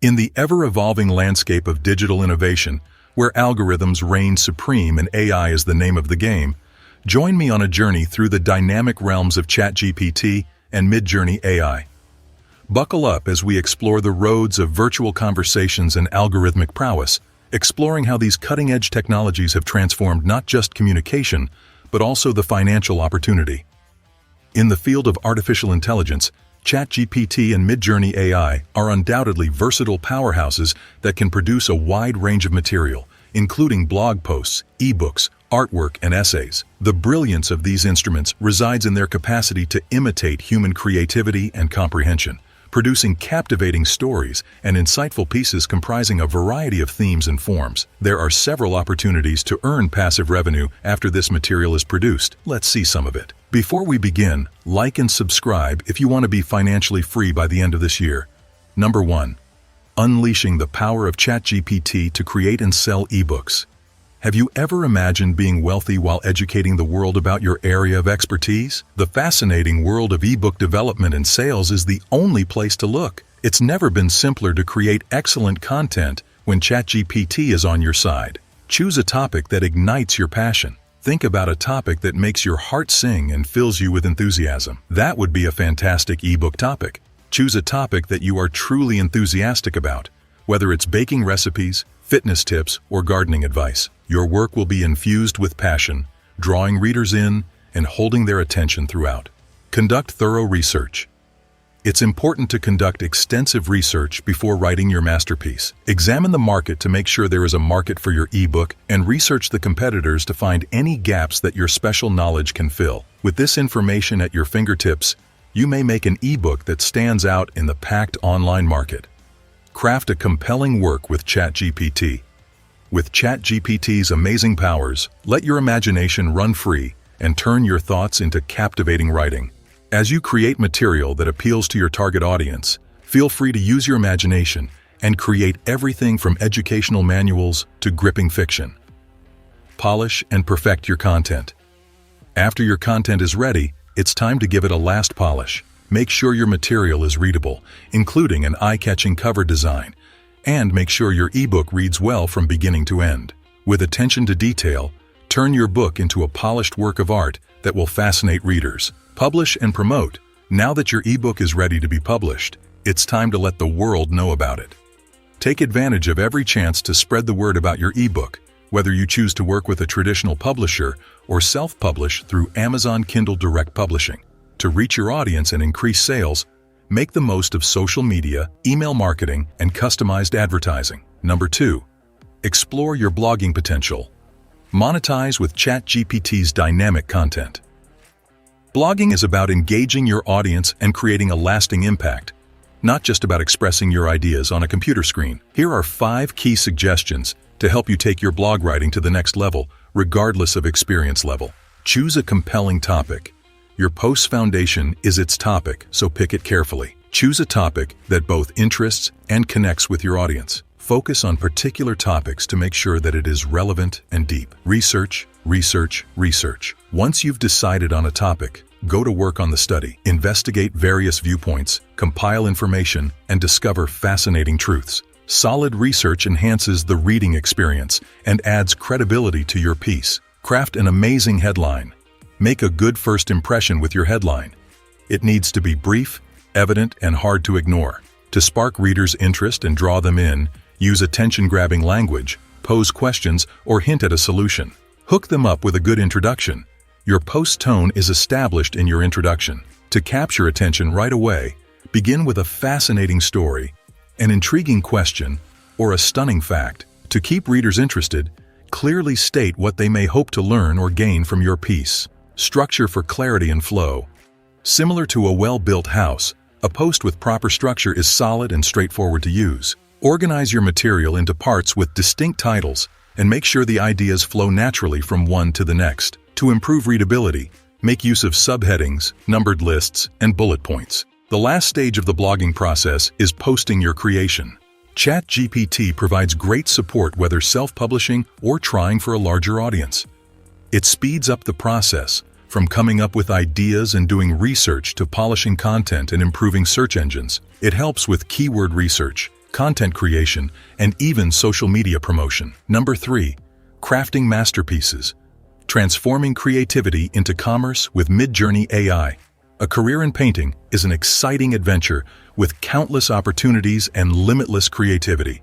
In the ever-evolving landscape of digital innovation, where algorithms reign supreme and AI is the name of the game, join me on a journey through the dynamic realms of ChatGPT and Midjourney AI. Buckle up as we explore the roads of virtual conversations and algorithmic prowess, exploring how these cutting-edge technologies have transformed not just communication, but also the financial opportunity. In the field of artificial intelligence, ChatGPT and Midjourney AI are undoubtedly versatile powerhouses that can produce a wide range of material, including blog posts, ebooks, artwork, and essays. The brilliance of these instruments resides in their capacity to imitate human creativity and comprehension, producing captivating stories and insightful pieces comprising a variety of themes and forms. There are several opportunities to earn passive revenue after this material is produced. Let's see some of it. Before we begin, like and subscribe if you want to be financially free by the end of this year. Number 1. Unleashing the power of ChatGPT to create and sell ebooks. Have you ever imagined being wealthy while educating the world about your area of expertise? The fascinating world of ebook development and sales is the only place to look. It's never been simpler to create excellent content when ChatGPT is on your side. Choose a topic that ignites your passion. Think about a topic that makes your heart sing and fills you with enthusiasm. That would be a fantastic ebook topic. Choose a topic that you are truly enthusiastic about, whether it's baking recipes, fitness tips, or gardening advice. Your work will be infused with passion, drawing readers in and holding their attention throughout. Conduct thorough research. It's important to conduct extensive research before writing your masterpiece. Examine the market to make sure there is a market for your ebook and research the competitors to find any gaps that your special knowledge can fill. With this information at your fingertips, you may make an ebook that stands out in the packed online market. Craft a compelling work with ChatGPT. With ChatGPT's amazing powers, let your imagination run free and turn your thoughts into captivating writing. As you create material that appeals to your target audience, feel free to use your imagination and create everything from educational manuals to gripping fiction. Polish and perfect your content. After your content is ready, it's time to give it a last polish. Make sure your material is readable, including an eye-catching cover design, and make sure your ebook reads well from beginning to end. With attention to detail, turn your book into a polished work of art that will fascinate readers. Publish and promote. Now that your ebook is ready to be published, it's time to let the world know about it. Take advantage of every chance to spread the word about your ebook, whether you choose to work with a traditional publisher or self-publish through Amazon Kindle Direct Publishing. To reach your audience and increase sales, make the most of social media, email marketing, and customized advertising. Number 2. Explore your blogging potential. Monetize with ChatGPT's dynamic content. Blogging is about engaging your audience and creating a lasting impact, not just about expressing your ideas on a computer screen. Here are 5 key suggestions to help you take your blog writing to the next level, regardless of experience level. Choose a compelling topic. Your post's foundation is its topic, so pick it carefully. Choose a topic that both interests and connects with your audience. Focus on particular topics to make sure that it is relevant and deep. Research, research, research. Once you've decided on a topic, go to work on the study. Investigate various viewpoints, compile information, and discover fascinating truths. Solid research enhances the reading experience and adds credibility to your piece. Craft an amazing headline. Make a good first impression with your headline. It needs to be brief, evident, and hard to ignore. To spark readers' interest and draw them in, use attention-grabbing language, pose questions, or hint at a solution. Hook them up with a good introduction. Your post tone is established in your introduction. To capture attention right away, begin with a fascinating story, an intriguing question, or a stunning fact. To keep readers interested, clearly state what they may hope to learn or gain from your piece. Structure for clarity and flow. Similar to a well-built house, a post with proper structure is solid and straightforward to use. Organize your material into parts with distinct titles and make sure the ideas flow naturally from one to the next. To improve readability, make use of subheadings, numbered lists, and bullet points. The last stage of the blogging process is posting your creation. ChatGPT provides great support whether self-publishing or trying for a larger audience. It speeds up the process, from coming up with ideas and doing research to polishing content and improving search engines. It helps with keyword research, content creation, and even social media promotion. Number 3. Crafting masterpieces. Transforming creativity into commerce with Midjourney AI. A career in painting is an exciting adventure with countless opportunities and limitless creativity.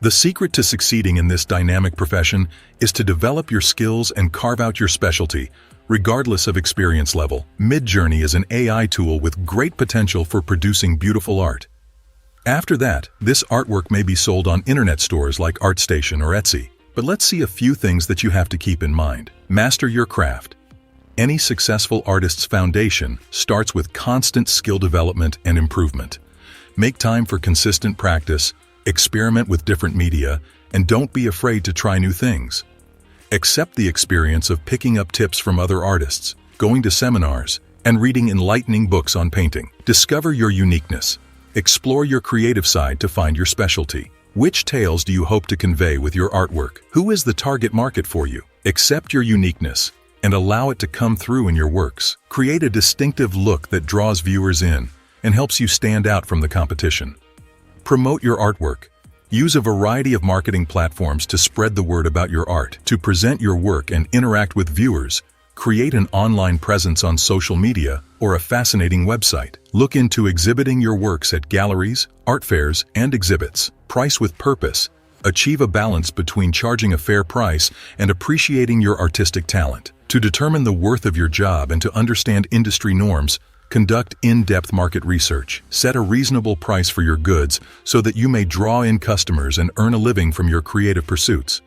The secret to succeeding in this dynamic profession is to develop your skills and carve out your specialty, regardless of experience level. Midjourney is an AI tool with great potential for producing beautiful art. After that, this artwork may be sold on internet stores like ArtStation or Etsy. But let's see a few things that you have to keep in mind. Master your craft. Any successful artist's foundation starts with constant skill development and improvement. Make time for consistent practice, experiment with different media, and don't be afraid to try new things. Accept the experience of picking up tips from other artists, going to seminars, and reading enlightening books on painting. Discover your uniqueness. Explore your creative side to find your specialty. Which tales do you hope to convey with your artwork? Who is the target market for you? Accept your uniqueness and allow it to come through in your works. Create a distinctive look that draws viewers in and helps you stand out from the competition. Promote your artwork. Use a variety of marketing platforms to spread the word about your art. To present your work and interact with viewers, create an online presence on social media or a fascinating website. Look into exhibiting your works at galleries, art fairs, and exhibits. Price with purpose. Achieve a balance between charging a fair price and appreciating your artistic talent. To determine the worth of your job and to understand industry norms, conduct in-depth market research. Set a reasonable price for your goods so that you may draw in customers and earn a living from your creative pursuits.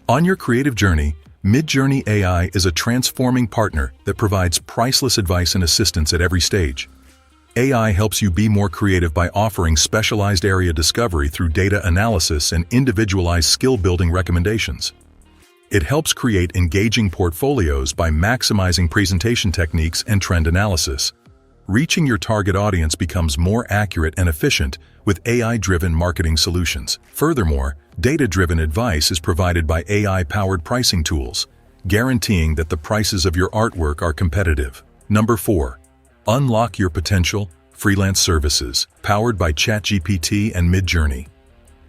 On your creative journey, Midjourney AI is a transforming partner that provides priceless advice and assistance at every stage. AI helps you be more creative by offering specialized area discovery through data analysis and individualized skill-building recommendations. It helps create engaging portfolios by maximizing presentation techniques and trend analysis. Reaching your target audience becomes more accurate and efficient with AI-driven marketing solutions. Furthermore, data-driven advice is provided by AI-powered pricing tools, guaranteeing that the prices of your artwork are competitive. Number 4. Unlock your potential. Freelance services, powered by ChatGPT and Midjourney.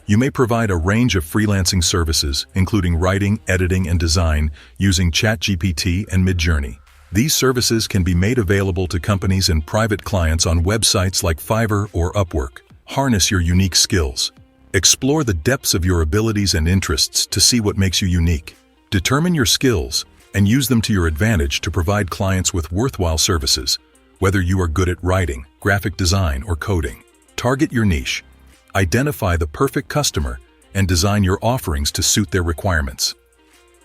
You may provide a range of freelancing services, including writing, editing, and design, using ChatGPT and Midjourney. These services can be made available to companies and private clients on websites like Fiverr or Upwork. Harness your unique skills. Explore the depths of your abilities and interests to see what makes you unique. Determine your skills and use them to your advantage to provide clients with worthwhile services. Whether you are good at writing, graphic design, or coding, target your niche. Identify the perfect customer and design your offerings to suit their requirements.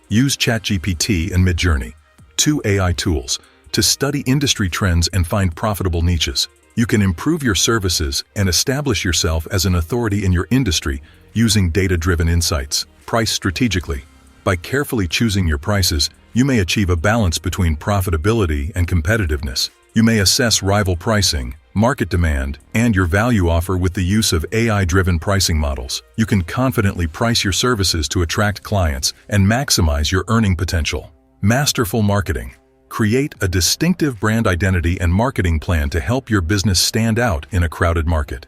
Use ChatGPT and Midjourney, 2 AI tools, to study industry trends and find profitable niches. You can improve your services and establish yourself as an authority in your industry using data-driven insights. Price strategically. By carefully choosing your prices, you may achieve a balance between profitability and competitiveness. You may assess rival pricing, market demand, and your value offer with the use of AI-driven pricing models. You can confidently price your services to attract clients and maximize your earning potential. Masterful marketing. Create a distinctive brand identity and marketing plan to help your business stand out in a crowded market.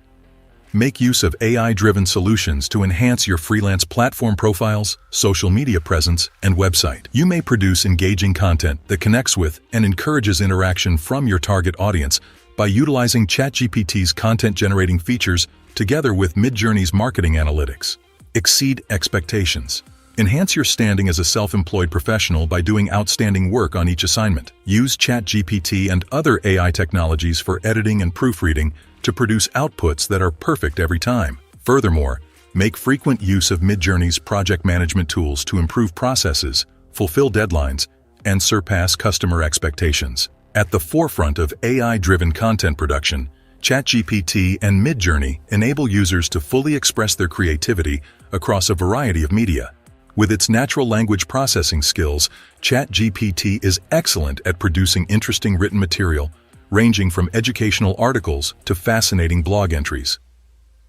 Make use of AI-driven solutions to enhance your freelance platform profiles, social media presence, and website. You may produce engaging content that connects with and encourages interaction from your target audience by utilizing ChatGPT's content-generating features together with Midjourney's marketing analytics. Exceed expectations. Enhance your standing as a self-employed professional by doing outstanding work on each assignment. Use ChatGPT and other AI technologies for editing and proofreading to produce outputs that are perfect every time. Furthermore, make frequent use of Midjourney's project management tools to improve processes, fulfill deadlines, and surpass customer expectations. At the forefront of AI-driven content production, ChatGPT and Midjourney enable users to fully express their creativity across a variety of media. With its natural language processing skills, ChatGPT is excellent at producing interesting written material, ranging from educational articles to fascinating blog entries.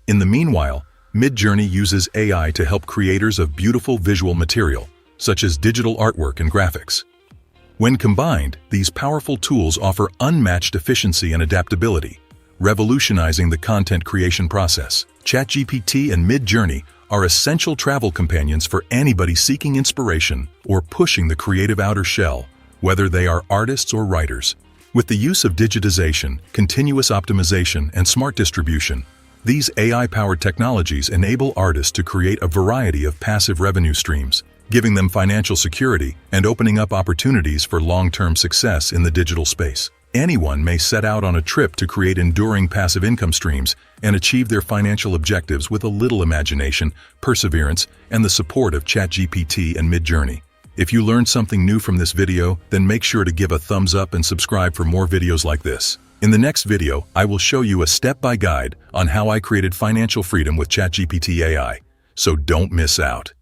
In the meanwhile, Midjourney uses AI to help creators of beautiful visual material, such as digital artwork and graphics. When combined, these powerful tools offer unmatched efficiency and adaptability, revolutionizing the content creation process. ChatGPT and Midjourney are essential travel companions for anybody seeking inspiration or pushing the creative outer shell, whether they are artists or writers. With the use of digitization, continuous optimization, and smart distribution, these AI-powered technologies enable artists to create a variety of passive revenue streams, giving them financial security and opening up opportunities for long-term success in the digital space. Anyone may set out on a trip to create enduring passive income streams and achieve their financial objectives with a little imagination, perseverance, and the support of ChatGPT and Midjourney. If you learned something new from this video, then make sure to give a thumbs up and subscribe for more videos like this. In the next video, I will show you a step-by-guide on how I created financial freedom with ChatGPT AI, so don't miss out.